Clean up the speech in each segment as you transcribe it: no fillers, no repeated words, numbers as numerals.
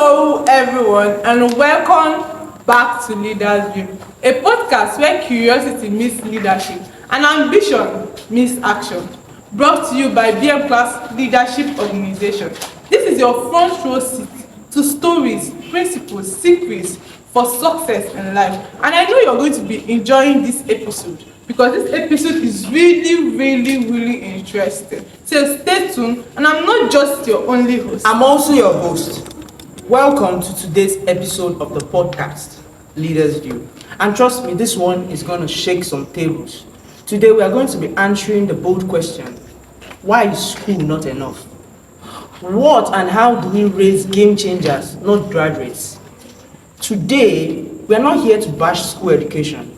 Hello, everyone, and welcome back to Leaders View, a podcast where curiosity meets leadership and ambition meets action. Brought to you by BM Class Leadership Organization. This is your front row seat to stories, principles, secrets for success in life. And I know you're going to be enjoying this episode because this episode is really interesting. So stay tuned, and I'm not just your only host. I'm also your host. Welcome to today's episode of the podcast, Leaders View. And trust me, this one is going to shake some tables. Today we are going to be answering the bold question, why is school not enough? What and how do we raise game changers, not graduates? Today, we are not here to bash school education,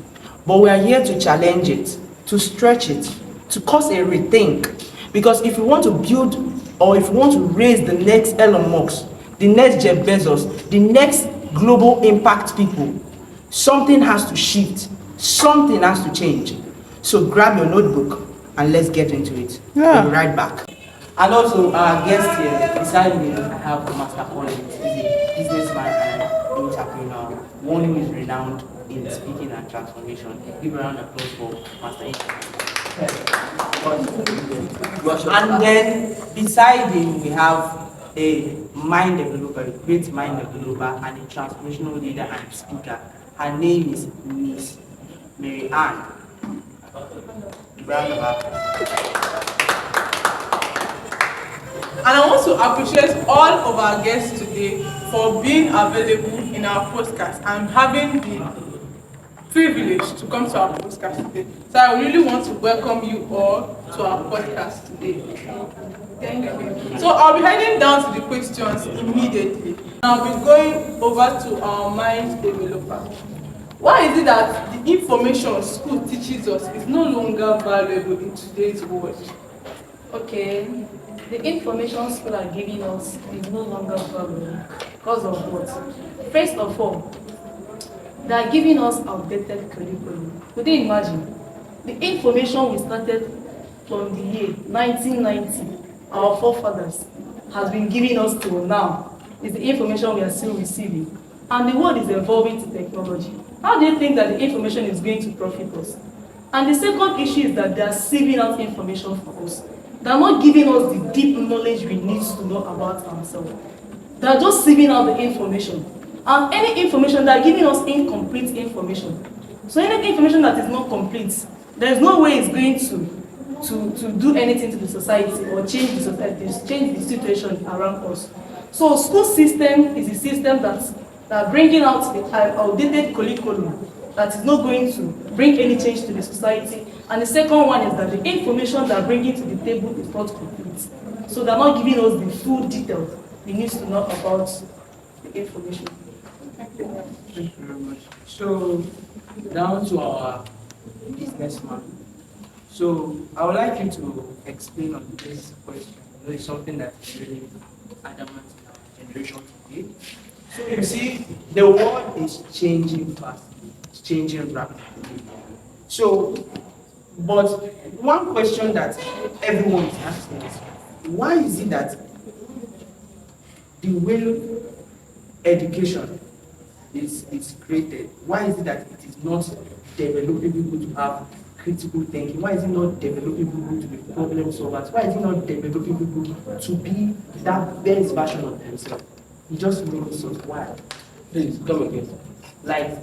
but we are here to challenge it, to stretch it, to cause a rethink. Because if we want to build or if we want to raise the next Elon Musk, the next Jeff Bezos, the next global impact people, something has to shift, something has to change. So grab your notebook and let's get into it. Yeah. We'll be right back. And also, our guest here, beside me, I have Master Collins. He's a businessman and entrepreneur, one who is renowned in speaking and transformation. Give a round of applause for Master. And then beside him, we have a mind developer, a great mind developer, and a transformational leader and speaker. Her name is Miss Mary Ann. Round of applause. And I want to appreciate all of our guests today for being available in our podcast and having the privilege to come to our podcast today. So I really want to welcome you all to our podcast today. Thank you. So I'll be heading down to the questions immediately. I'll be going over to our mind developer. Why is it that the information school teaches us is no longer valuable in today's world? Okay, the information school are giving us is no longer valuable because of what? First of all, they are giving us outdated curriculum. Could you imagine? The information we started from the year 1990, our forefathers, has been giving us till now, is the information we are still receiving. And the world is evolving to technology. How do you think that the information is going to profit us? And the second issue is that they are sieving out information for us. They are not giving us the deep knowledge we need to know about ourselves. They are just sieving out the information. And any information, they are giving us incomplete information. So any information that is not complete, there is no way it's going to do anything to the society or change the society, change the situation around us. So school system is a system that are bringing out the outdated curriculum that is not going to bring any change to the society. And the second one is that the information they are bringing to the table is not complete. So they are not giving us the full details we need to know about the information. Thank you very much. So, down to our businessman. So, I would like you to explain on this question. It's something that is really adamant in our generation today. So, you see, the world is changing fast. It's changing rapidly. So, but one question that everyone is asking is, why is it that the way education is created, why is it that it is not developing people to have critical thinking? Why is it not developing people to be problem solvers? Why is it not developing people to be that best version of themselves? It just makes us why. Please come again. Like,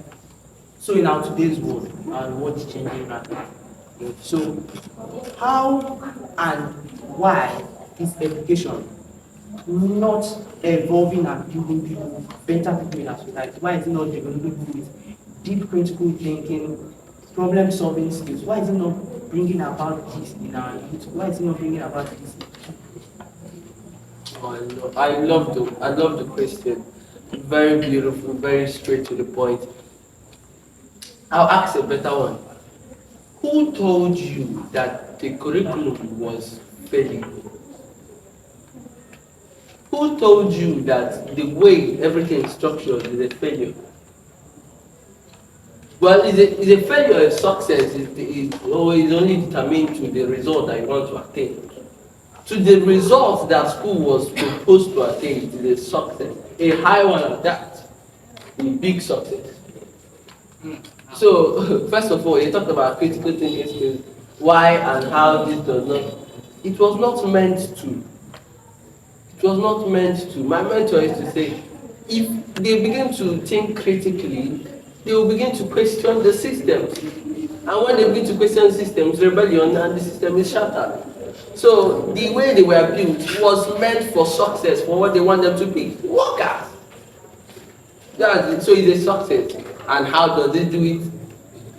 so in our today's world, our world is changing rapidly. So how and why is education not evolving and building people, better people in our society? Why is it not developing people with deep critical thinking, problem solving skills? Why is it not bringing about this in our youth? Why is it not bringing about this? Oh, I love the question. Very beautiful, very straight to the point. I'll ask a better one. Who told you that the curriculum was failing? Who told you that the way everything is structured is a failure? Well, is a failure a success? Is only determined to the result that you want to attain? to the results that school was supposed to attain. It is a success, a high one at that, a big success. So, first of all, you talked about critical thinking skills, why and how this does not. It was not meant to. It was not meant to. My mentor used to say, if they begin to think critically, they will begin to question the systems. And when they begin to question systems, rebellion and the system is shattered. So the way they were built was meant for success, for what they want them to be. Workers. So it's a success. And how does it do it?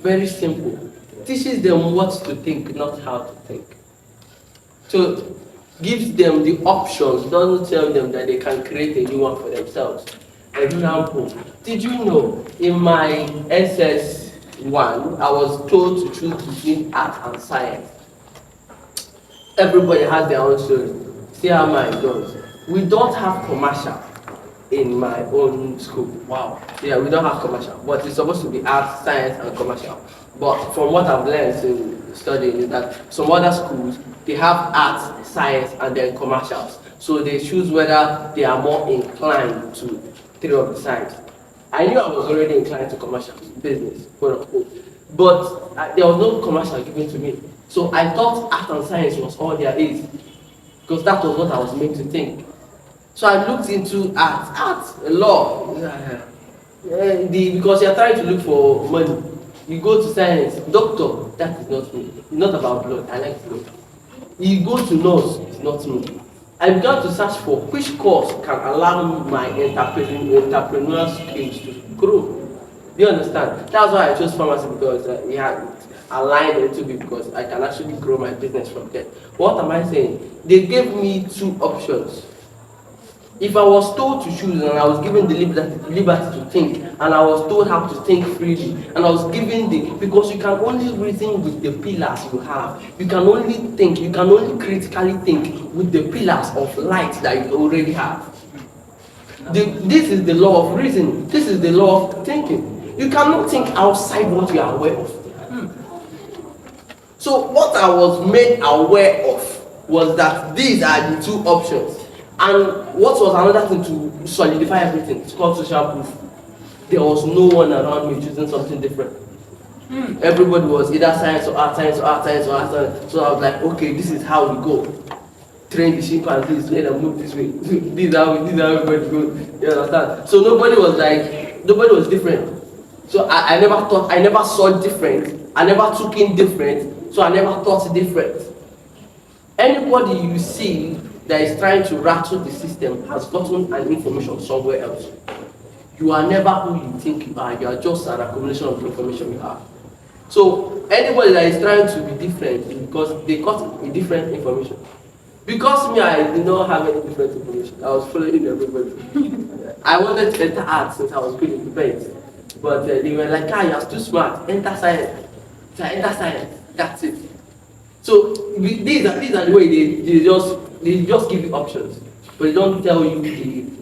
Very simple. Teaches them what to think, not how to think. So gives them the options, doesn't tell them that they can create a new one for themselves. Example, did you know in my SS1, I was told to choose between art and science. Everybody has their own story. See how mine goes. We don't have commercial in my own school. Wow. Yeah, we don't have commercial, but it's supposed to be art, science, and commercial. But from what I've learned in studying is that some other schools, they have art, science, and then commercials. So they choose whether they are more inclined to three of the sides. I knew I was already inclined to commercial business, quote unquote, but there was no commercial given to me. So I thought art and science was all there is, because that was what I was made to think. So I looked into art, law, because you're trying to look for money. You go to science, doctor, that is not me. It's not about blood, I like blood. You go to nurse, it's not me. I began to search for which course can allow my entrepreneurial skills to grow. Do you understand? That's why I chose pharmacy, because it had aligned a little bit, because I can actually grow my business from there. What am I saying? They gave me two options. If I was told to choose and I was given the liberty to think, and I was told how to think freely, and I was given because you can only reason with the pillars you have. You can only think, you can only critically think with the pillars of light that you already have. This is the law of reasoning. This is the law of thinking. You cannot think outside what you are aware of. So what I was made aware of was that these are the two options. And what was another thing to solidify everything? It's called social proof. There was no one around me choosing something different. Everybody was either science or art, science or art, science or art, science. So I was like, okay, this is how we go. Train the chimpanzees, let them move this way. This is how everybody goes. You understand? So nobody was different. So I never saw different. I never took in different. So I never thought different. Anybody you see that is trying to rattle the system has gotten an information somewhere else. You are never who you think you are. You are just an accumulation of the information you have. So anybody that is trying to be different is because they got a different information. Because me, I did not have any different information. I was following everybody. I wanted to enter art since I was good in debate. But they were like, you're too smart. Enter science. So I enter science. That's it. So these are the way they just give you options, but they don't tell you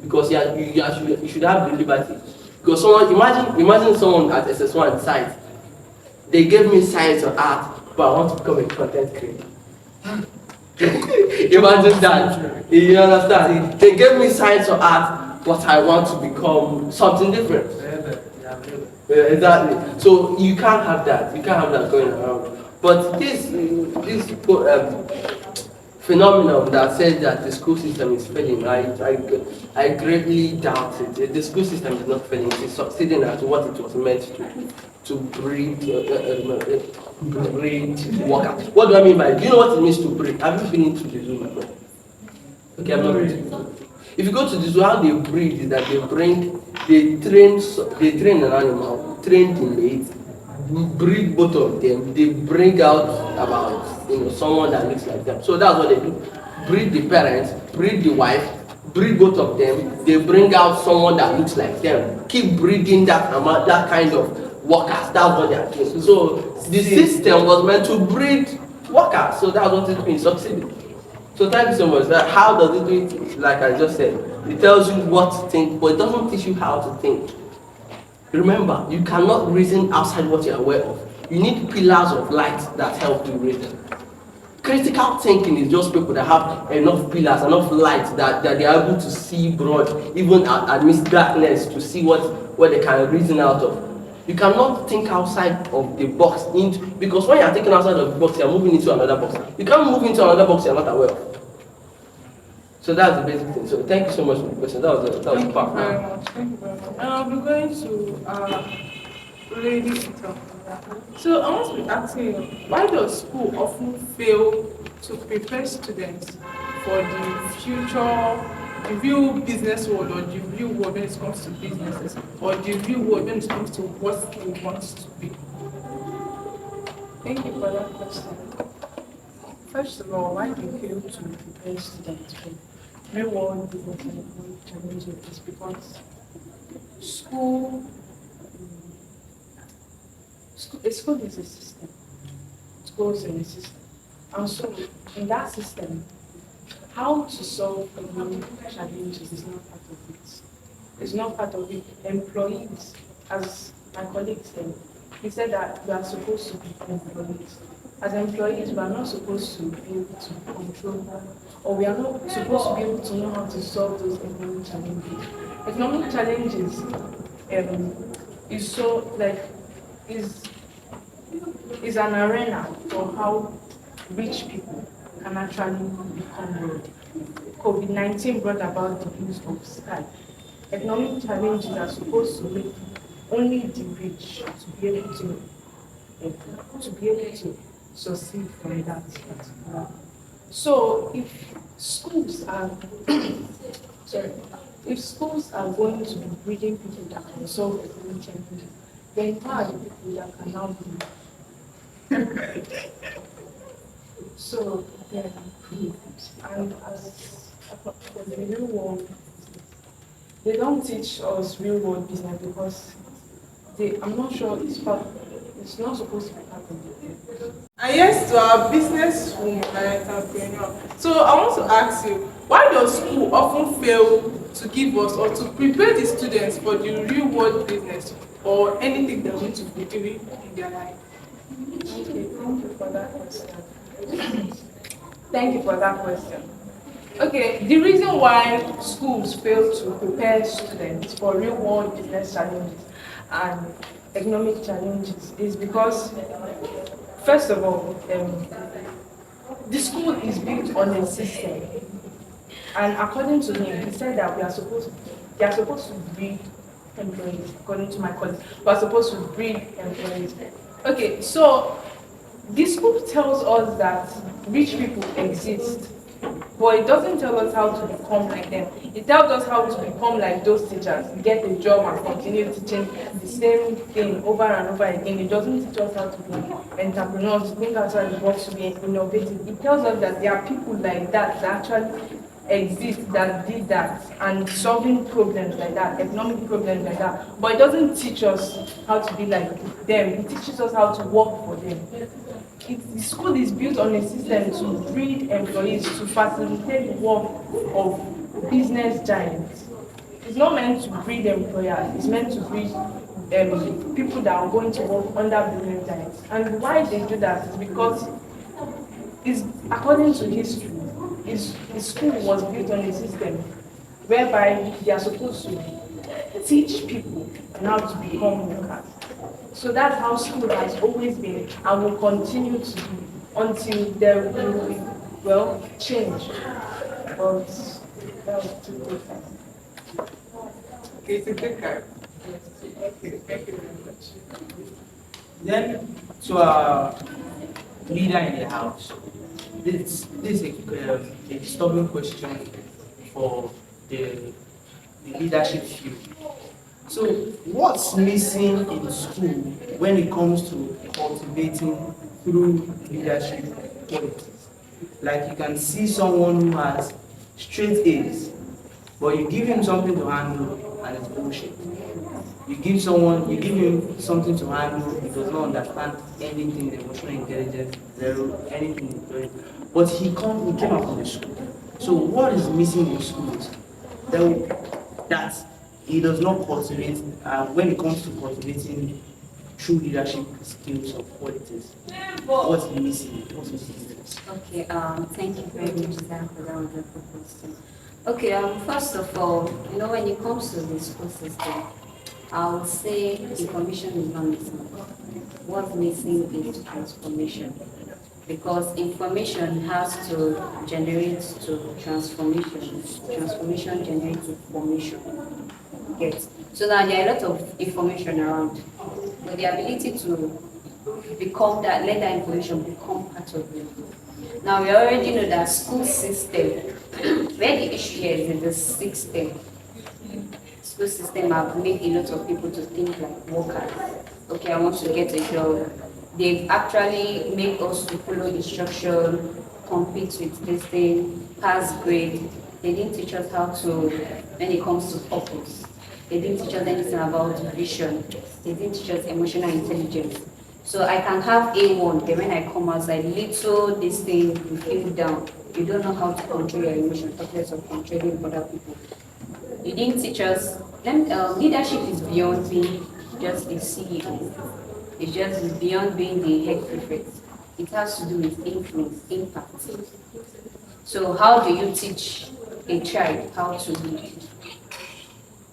because you should have the liberty. Because someone imagine someone at SS1 science, they gave me science or art, but I want to become a content creator. Imagine that. You understand? They gave me science or art, but I want to become something different. Exactly. So you can't have that. You can't have that going around. But this phenomenon that says that the school system is failing, I greatly doubt it. The school system is not failing; it is succeeding at what it was meant to breed workers. What do I mean by? Do you know what it means to breed? Have you been into the zoo, my friend? Okay, I'm not ready. If you go to the zoo, how they breed is that they train an animal, train the mate. Breed both of them, they bring out about someone that looks like them. So that's what they do. Breed the parents, breed the wife, breed both of them, they bring out someone that looks like them. Keep breeding that kind of workers. That's what they are doing. So the system was meant to breed workers. So that's what it's been succeeding. So thank you so much. How does it do it? Like I just said, it tells you what to think, but it doesn't teach you how to think. Remember, you cannot reason outside what you are aware of. You need pillars of light that help you reason. Critical thinking is just people that have enough pillars, enough light that they are able to see broad, even amidst darkness, to see what they can reason out of. You cannot think outside of the box because when you are thinking outside of the box, you are moving into another box. You can't move into another box you are not aware of. So that's the basic thing. So thank you so much for the question. That was Thank you powerful. very much. Thank you very much. And I'll be going to Lady Ito. So I want to be asking you, why does school often fail to prepare students for the future, the real business world, or the real world when it comes to businesses, or the real world when it comes to what they want to be? Thank you for that question. First of all, why do you fail to prepare students for real world business and economic challenges is because school, a school is a system. School is a system. And so, in that system, how to solve economic challenges is not part of it. It's not part of it. Employees, as my colleague said, he said that we are supposed to be employees. As employees, we are not supposed to be able to control, or we are not supposed to be able to know how to solve those economic challenges. Economic challenges is so is an arena for how rich people can actually become wealthy. COVID-19 brought about the use of Skype. Economic challenges are supposed to make only the rich to be able to succeed from that particular. So if schools are if schools are going to be breeding people that can solve economic challenges, then who are the people that can now be? So yeah, and as for the real world, they don't teach us real world business because I'm not sure it's not supposed to be part of it. And yes, to our business woman and entrepreneur. So I want to ask you, why does school often fail to give us or to prepare the students for the real world business or anything they're going to be doing in their life? Okay, thank you for that question. Thank you for that question. Okay, the reason why schools fail to prepare students for real world business challenges and economic challenges is because, first of all, the school is built on a system. And according to him, he said that they are supposed to breed employees, according to my colleagues. We are supposed to breed employees. Okay, so this school tells us that rich people exist, but it doesn't tell us how to become like them. It tells us how to become like those teachers, get a job and continue teaching the same thing over and over again. It doesn't teach us how to be entrepreneurs, to think outside the box, to be innovative. It tells us that there are people like that actually exist that did that and solving problems like that, economic problems like that. But it doesn't teach us how to be like them. It teaches us how to work for them. The school is built on a system to breed employees to facilitate the work of business giants. It's not meant to breed employers. It's meant to breed people that are going to work under business giants. And why they do that is because it's according to history. His school was built on a system whereby they are supposed to teach people on how to become workers. So that's how school has always been and will continue to be until there will be, change. But that was too good. Okay, so take care. Okay, thank you very much. Then to our leader in the house, this is a disturbing question for the leadership field. So, what's missing in school when it comes to cultivating through leadership qualities? Like you can see someone who has straight A's, but you give him something to handle and it's bullshit. You give him something to handle, he does not understand anything, emotional intelligence, zero, anything. But he came out from the school. So what is missing in schools? That he does not cultivate when it comes to cultivating true leadership skills or qualities? What's missing? What's missing? Okay, thank you very much, Zach, for that wonderful question. Okay, first of all, when it comes to the school system, I would say information is not missing. What's missing is transformation. Because information has to generate to transformation. Transformation generates information. Yes. So now there are a lot of information around, but the ability to become that, let that information become part of you. Now we already know that school system, where the issue here is in the system. School system have made a lot of people to think like workers. Okay, I want to get a job. They've actually made us to follow instruction, compete with this thing, pass grade. They didn't teach us how to, when it comes to purpose. They didn't teach us anything about vision. They didn't teach us emotional intelligence. So I can have A1, then when I come outside, little this thing, you feel down. You don't know how to control your emotions, talk less of controlling other people. You didn't teach us, leadership is beyond being just a CEO. It's just beyond being the head prefect. It has to do with influence, impact. So how do you teach a child how to lead?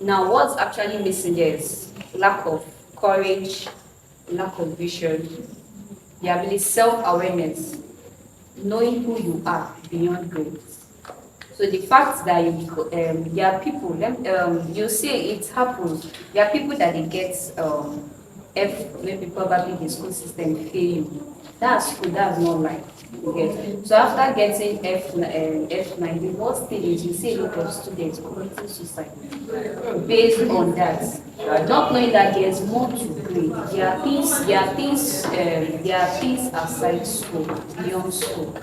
Now what's actually missing there is lack of courage, lack of vision, the ability, self-awareness, knowing who you are beyond grades. So the fact that there are people, you see it happens. There are people that they get maybe probably the school system fail you. That's good. That's not right. Okay. So after getting F9, the worst thing is you see a lot of students committing suicide based on that. Not knowing that there's more to grade. There are things outside school, beyond school.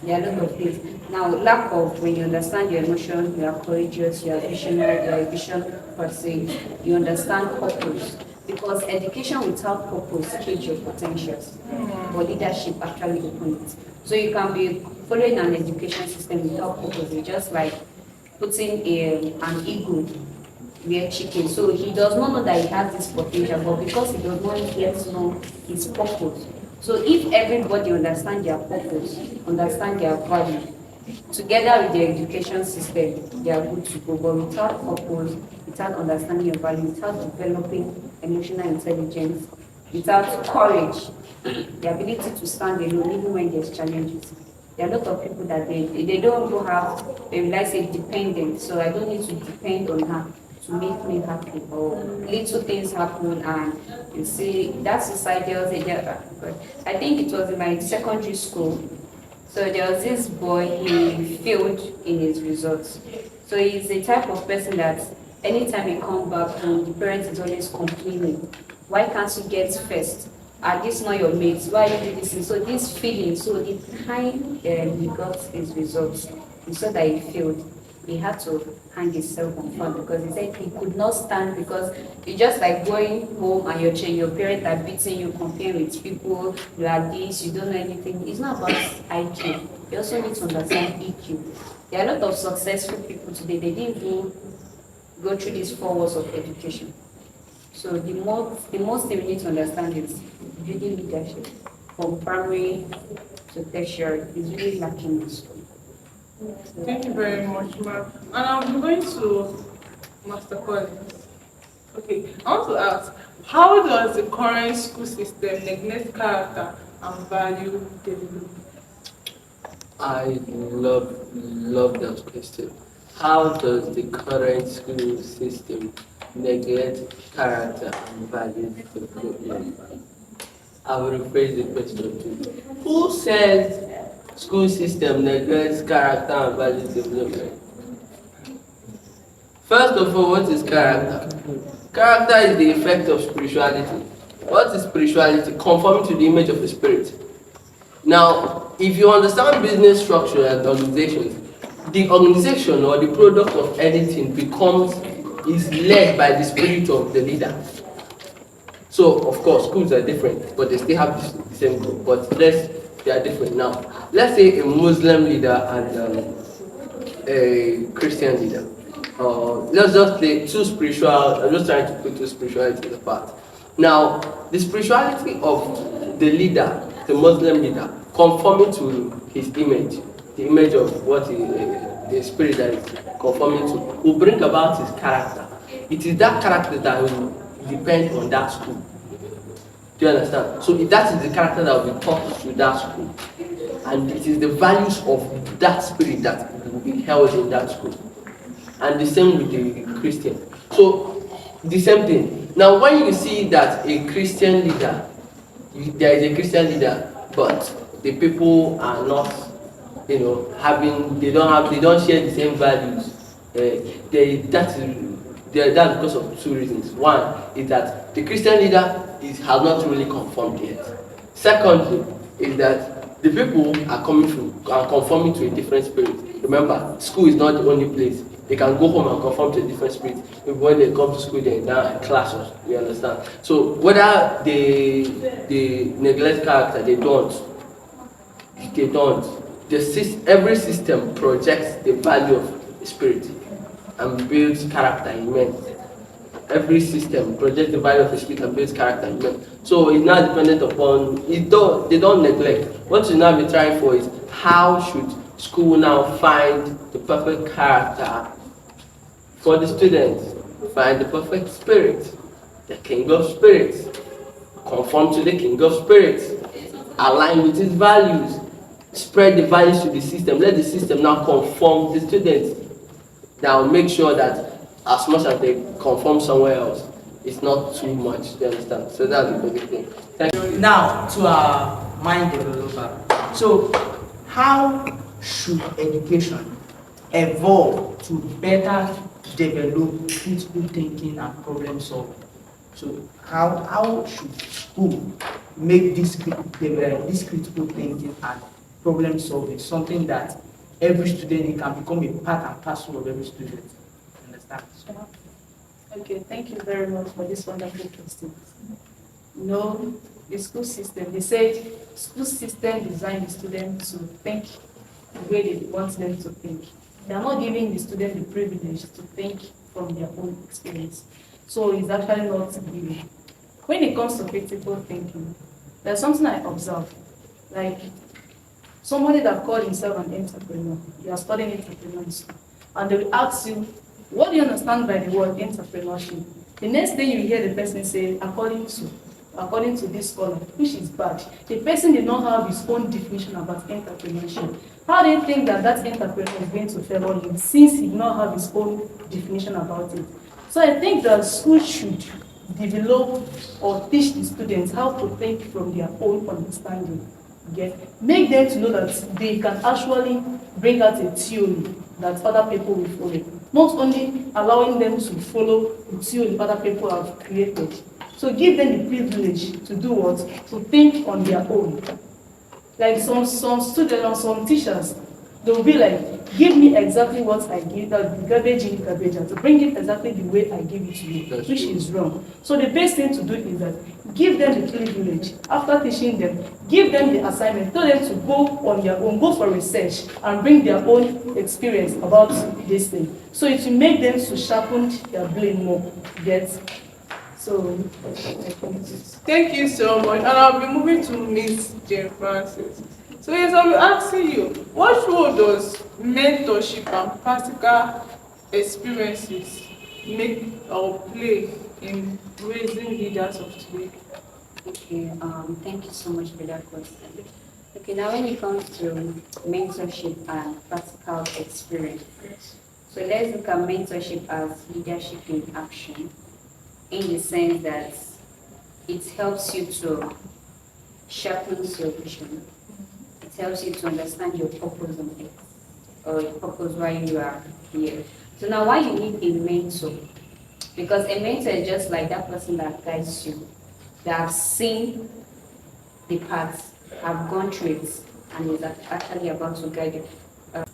There are a lot of things. Now, lack of, when you understand your emotion, you are courageous, you are visionary, you are a vision person, you understand purpose. Because education without purpose kills your potentials. But leadership actually opens it. So you can be following an education system without purpose. It's just like putting an eagle where chicken. So he does not know that he has this potential, but because he does not yet know his purpose. So if everybody understands their purpose, understand their value, together with the education system, they are good to go. But without purpose, without understanding your value, without developing emotional intelligence, without courage, the ability to stand alone even when there's challenges. There are a lot of people that they don't go have, they like say dependent, so I don't need to depend on her to make me happy, or little things happen and you see that society was I think it was in my secondary school. So there was this boy, he failed in his results. So he's the type of person that anytime he comes back home, the parent is always complaining. Why can't you get first? Are this not your mates? Why are you do this? So this feeling, so the time he got his results, he saw that he failed. He had to hang himself on front because he said he could not stand because it's just like going home and your parents are beating you, comparing with people, you are this, you don't know anything. It's not about IQ. You also need to understand EQ. There are a lot of successful people today, they didn't even go through these 4 walls of education. So the most thing we need to understand is building leadership from primary to tertiary is really lacking in school. Thank you very much, ma'am. And I'm going to Master Collins. Okay, I want to ask, how does the current school system neglect character and value development? I love that question. How does the current school system neglect character and value development? I will rephrase the question to you. Who says school system neglects character and value development? First of all, what is character? Character is the effect of spirituality. What is spirituality? Conforming to the image of the spirit. Now, if you understand business structure and organizations, the organization or the product of anything is led by the spirit of the leader. So, of course, schools are different, but they still have the same goal. But they are different now. Let's say a Muslim leader and a Christian leader. Let's just play two spiritual. I'm just trying to put two spiritualities apart. Now, the spirituality of the leader, the Muslim leader, conforming to his image, the image of what the spirit that is conforming to, will bring about his character. It is that character that will depend on that school. Do you understand? So if that is the character that will be taught to that school, and it is the values of that spirit that will be held in that school. And the same with the Christian. So the same thing. Now when you see that a Christian leader, there is a Christian leader, but the people are not, they don't share the same values. That's because of two reasons. One is that the Christian leader has not really conformed yet. Secondly, is that the people are conforming to a different spirit. Remember, school is not the only place. They can go home and conform to a different spirit. Maybe when they come to school, they're in that classes. You understand? So whether they neglect character, they don't. Every system projects the value of the spirit and builds character in men. Every system projects the value of the spirit and builds character in men. So it's not dependent upon they don't neglect. What you now be trying for is how should school now find the perfect character for the students, find the perfect spirit, the king of spirits, conform to the king of spirits, align with his values, spread the values to the system, let the system now conform the students. That will make sure that as much as they conform somewhere else, it's not too much. You understand? So that's the big thing. Thank you. Now to our mind developer. So how should education evolve to better develop critical thinking and problem solving? So how should school make this critical thinking and problem solving something that every student can become a part and parcel of every student? Understand? Okay, thank you very much for this wonderful question. The school system, they said school system designed the student to think the way they want them to think. They are not giving the student the privilege to think from their own experience. So it's actually not given. When it comes to critical thinking, there's something I observe. Like somebody that called himself an entrepreneur, you are studying entrepreneurship, and they will ask you, what do you understand by the word entrepreneurship? The next thing you hear the person say, according to this scholar, which is bad. The person did not have his own definition about entrepreneurship. How do you think that entrepreneur is going to favor him since he did not have his own definition about it? So I think that schools should develop or teach the students how to think from their own understanding. Make them to know that they can actually bring out a theory that other people will follow. Not only allowing them to follow the theory other people have created. So give them the privilege to do what? To think on their own. Like some students or some teachers, they will be like, give me exactly what I give, garbage in, garbage out, to bring it exactly the way I give it to you, which is wrong. So the best thing to do is that give them the privilege. After teaching them, give them the assignment, tell them to go on their own, go for research, and bring their own experience about this thing. So it will make them to sharpen their brain more. So, Thank you so much. And I'll be moving to Miss Jane Francis. So yes, I'll be asking you, what role does mentorship and practical experiences make or play in raising leaders of today? Okay, thank you so much for that question. Okay, now when it comes to mentorship and practical experience, so let's look at mentorship as leadership in action, in the sense that it helps you to sharpen your vision. It helps you to understand your purpose on earth, or your purpose why you are here. So now why you need a mentor? Because a mentor is just like that person that guides you, that have seen the path, have gone through it, and is actually about to guide you.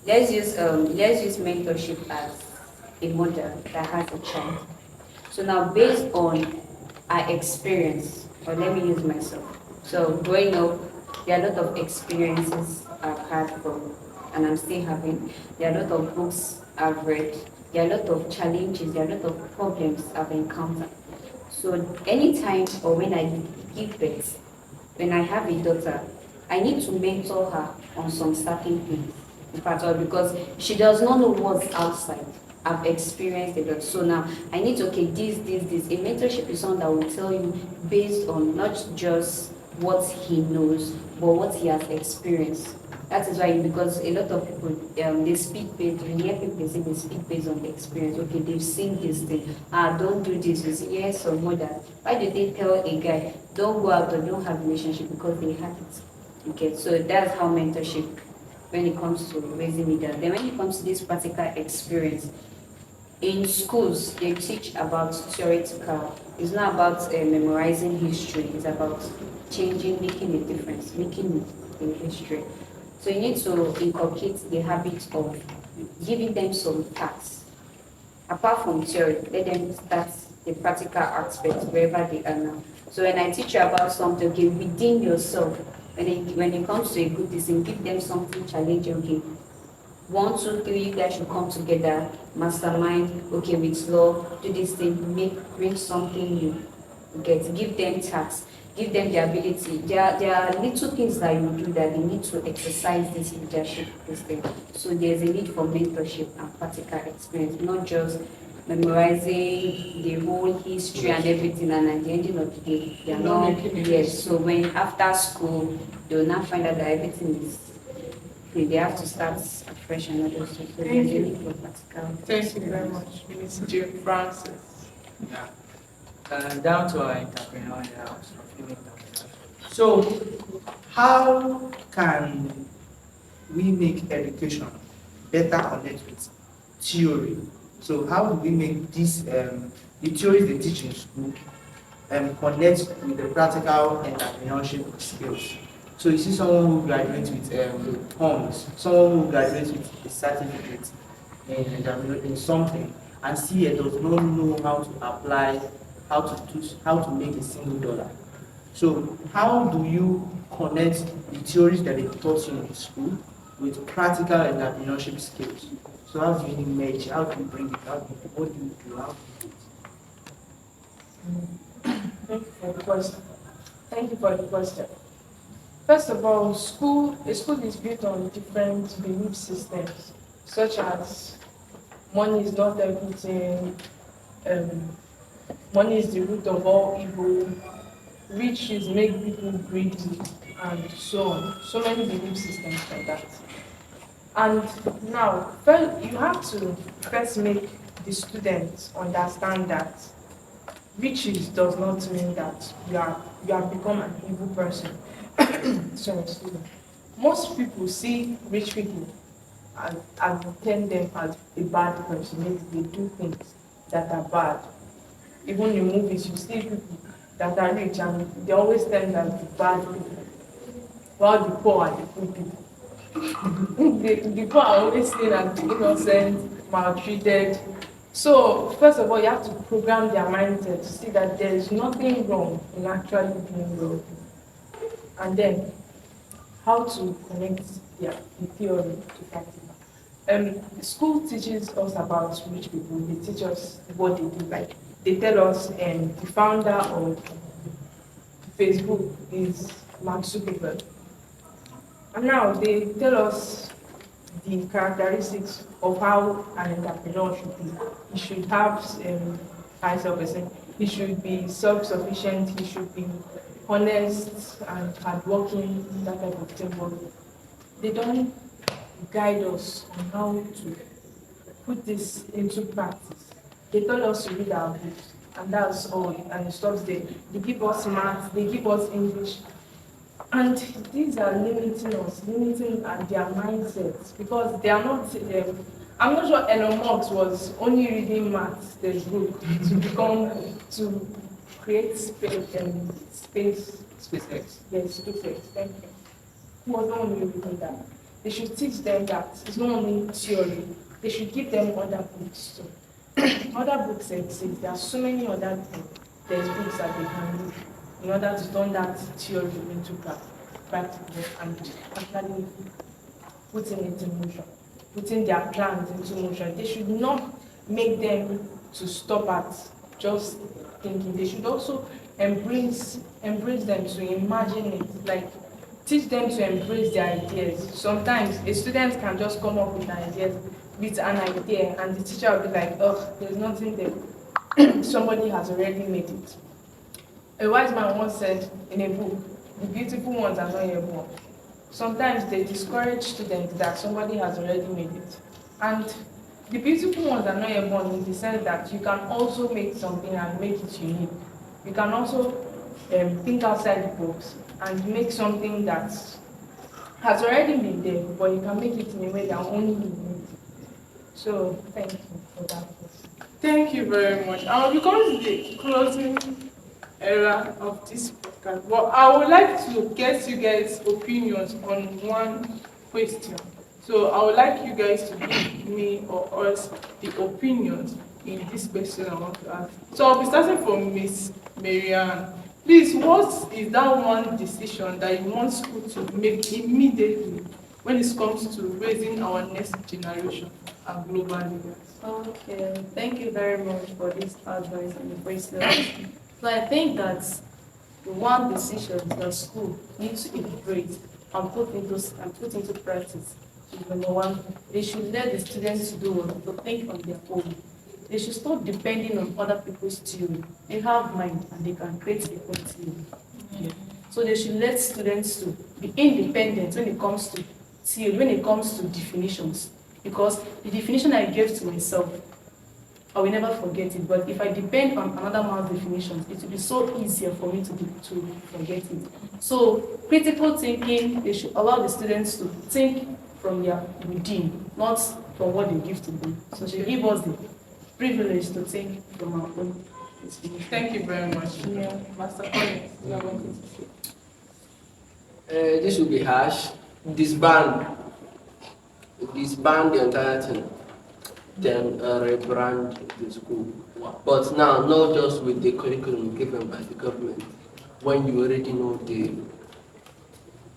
Let's use mentorship as a mother that has a child. So now based on our experience, or let me use myself. So growing up, there are a lot of experiences I've had from, and I'm still having. There are a lot of books I've read. There are a lot of challenges. There are a lot of problems I've encountered. So anytime or when I give birth, when I have a daughter, I need to mentor her on some certain things. In fact, or because she does not know what's outside. I've experienced it, but so now I need to, okay, this. A mentorship is someone that will tell you based on not just what he knows, but what he has experienced. That is why, because a lot of people, they speak based, when you hear people say they speak based on the experience. Okay, they've seen this thing. Don't do this. You see, yes, or more that. Why do they tell a guy, don't go out or don't have relationship because they have it? Okay, so that's how mentorship, when it comes to raising leaders. Then when it comes to this practical experience, in schools, they teach about theoretical. It's not about memorizing history. It's about changing, making a difference, making it in history. So you need to inculcate the habit of giving them some tasks. Apart from theory, let them start the practical aspects wherever they are now. So when I teach you about something, okay, within yourself, when it comes to a good decision, give them something challenging, okay. 1, 2, 3, you guys should come together, mastermind, okay, with love, do this thing, bring something new. Okay, give them tasks, give them the ability. There are little things that you do that they need to exercise this leadership, this thing. So there's a need for mentorship and practical experience, not just memorizing the whole history and everything, and at the end of the day, they are Not not, making it yes. So when after school, they will now find out that everything is, they have to start afresh and all those things. So there's a need for practical. Thank you very much, Miss Jane Francis. Yeah. Down to our entrepreneurial feeling. So, how can we make education better connect with theory? So, how do we make this the theories they teach in school connect with the practical entrepreneurship skills? So, you see someone who graduates with honors, someone who graduates with a certificate in something, and still does not know how to apply, how to make a single dollar. So how do you connect the theories that they taught you in school with practical entrepreneurship skills? So how do you merge? How do you bring it? What do you do? How do you do it? Thank you for the question. Thank you for the question. First of all, a school is built on different belief systems, such as money is not everything, money is the root of all evil, riches make people greedy, and so on. So many belief systems like that. And now, you have to first make the students understand that riches does not mean that you have become an evil person. Sorry, excuse me. Most people see rich people and tend them as a bad person. Maybe they do things that are bad. Even in movies, you see people that are rich and they always tend as the bad people, while the poor are the good people. The poor are always seen as the innocent, maltreated. So, first of all, you have to program their mindset to see that there is nothing wrong in actually being wealthy. And then, how to connect the theory to practical. School teaches us about rich people. They teach us what they do. Like they tell us, the founder of Facebook is Mark Zuckerberg. And now they tell us the characteristics of how an entrepreneur should be. He should have high self-esteem. He should be self-sufficient. He should be honest and hardworking, that type of thing. But they don't guide us on how to put this into practice. They tell us to read our books, and that's all, and it stops there. They give us math, they give us English, and these are limiting us, limiting their mindsets, because they are not. I'm not sure Elon Musk was only reading math textbook to create space. SpaceX. Yes, SpaceX. Thank you. He was not only reading that. They should teach them that it's not only theory. They should give them other books too. Other books exist. There are so many other textbooks that they can read in order to turn that theory into practical and actually putting it in motion, putting their plans into motion. They should not make them to stop at just thinking. They should also embrace them to imagine it, like teach them to embrace their ideas. Sometimes a student can just come up with an idea, and the teacher will be like, oh, there's nothing there. Somebody has already made it. A wise man once said in a book, the beautiful ones are not yet born. Sometimes they discourage students that somebody has already made it. And the beautiful ones are not yet born in the sense that you can also make something and make it unique. You can also think outside the box and make something that has already been there, but you can make it in a way that only you need. So thank you for that. Thank you very much. We're coming to the closing era of this podcast, but I would like to get you guys' opinions on one question. So I would like you guys to give me or us the opinions in this question I want to ask. So I'll be starting from Miss Marianne. Please, what is that one decision that you want school to make immediately when it comes to raising our next generation and global leaders? Okay, thank you very much for this advice and the question. So I think that the one decision that school needs to integrate and put into practice is number one, they should let the students to think on their own. They should stop depending on other people's theory. They have mind and they can create their own theory. Yeah. So they should let students to be independent when it comes to theory, when it comes to definitions. Because the definition I gave to myself, I will never forget it. But if I depend on another man's definitions, it will be so easier for me to forget it. So critical thinking, they should allow the students to think from their within, not from what they give to them. So they give us the privilege to think from our own experience. Thank you very much. Yeah. Master Collins, you have one thing to say. This will be harsh. Disband the entire thing, then rebrand the school. But now, not just with the curriculum given by the government, when you already know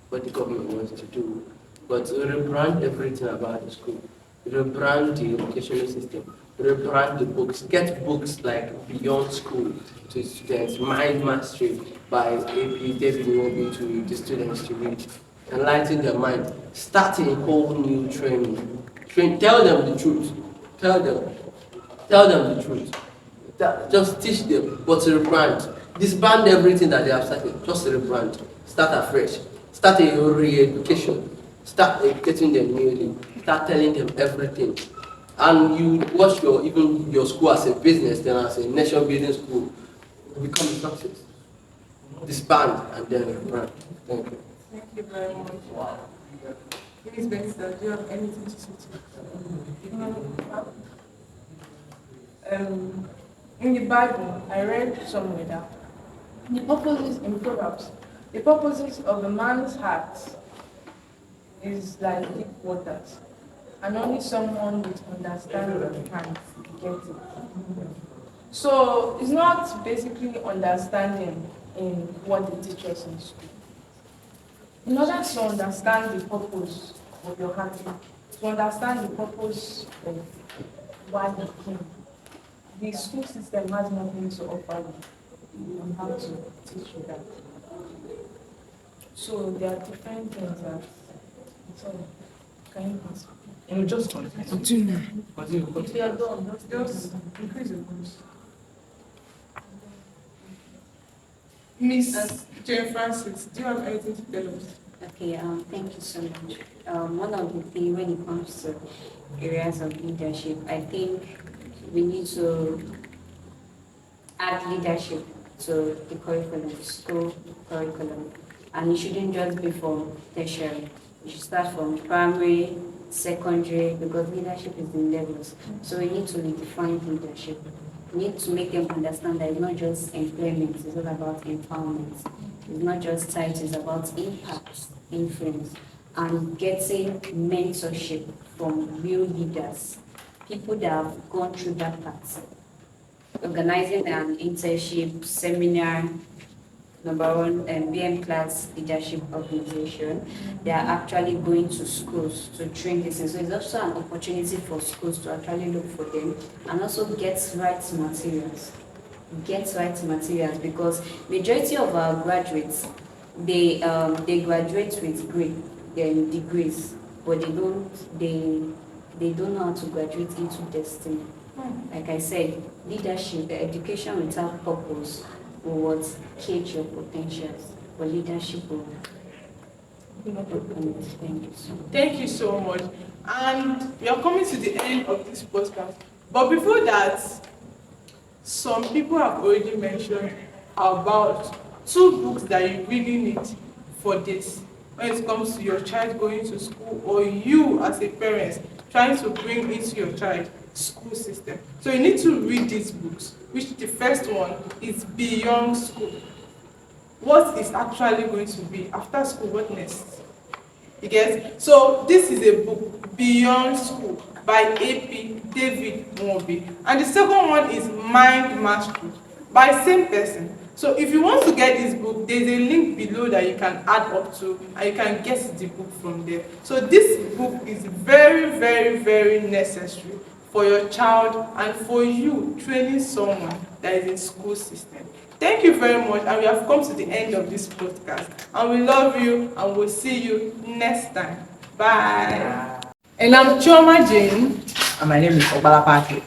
what the government wants to do, but rebrand everything about the school, rebrand the educational system, rebrand the books, get books like Beyond School to students, Mind Mastery by AP David Nwobi to the students to read, enlighten their mind, start a whole new training. Tell them the truth. Tell them the truth. Just teach them, but rebrand. Disband everything that they have started. Just rebrand. Start afresh. Start a re-education. Start educating them newly. Start telling them everything. And you watch your school as a business, then as a nation building school, become a success. Disband and then rebrand. Thank you. Thank you very much. Miss Benson, do you have anything to say in the Bible, I read somewhere that in Proverbs, the purposes of a man's heart is like deep waters, and only someone with understanding can get it. So it's not basically understanding in what they teach us in school. In order to understand the purpose of your heart, to understand the purpose of why you came, the school system has nothing to offer you on how to teach you that. So there are different things that. So, can you pass? Just continue. If you are done, Just increase your voice. Miss Jane Francis, do you have anything to tell us? Okay, thank you so much. One of the things when it comes to areas of leadership, I think we need to add leadership to the curriculum, school curriculum. And it shouldn't just be from tertiary. You should start from primary, secondary, because leadership is in levels. So we need to redefine leadership. We need to make them understand that it's not just employment, it's all about empowerment. It's not just titles, it's about impact, influence, and getting mentorship from real leaders, people that have gone through that path. Organizing an internship seminar, number one, BM class leadership organization. They are actually going to schools to train this. So it's also an opportunity for schools to actually look for them and also get right materials. get right materials, because majority of our graduates, they graduate with degrees, but they don't know how to graduate into destiny. Like I said, leadership, education without purpose will what cage your potentials, but leadership will open it. Thank you so much. Thank you so much. And we are coming to the end of this podcast. But before that, some people have already mentioned about 2 books that you really need for this. When it comes to your child going to school, or you as a parent trying to bring into your child school system. So you need to read these books, which the first one is Beyond School. What is actually going to be after school? What next? You get? So this is a book, Beyond School, by A.P. David Moby. And the second one is Mind Mastery by same person. So if you want to get this book, there's a link below that you can add up to, and you can get the book from there. So this book is very, very, very necessary for your child and for you training someone that is in school system. Thank you very much, and we have come to the end of this podcast. And we love you, and we'll see you next time. Bye. And I'm Chioma Jane. And my name is Obala Patrick.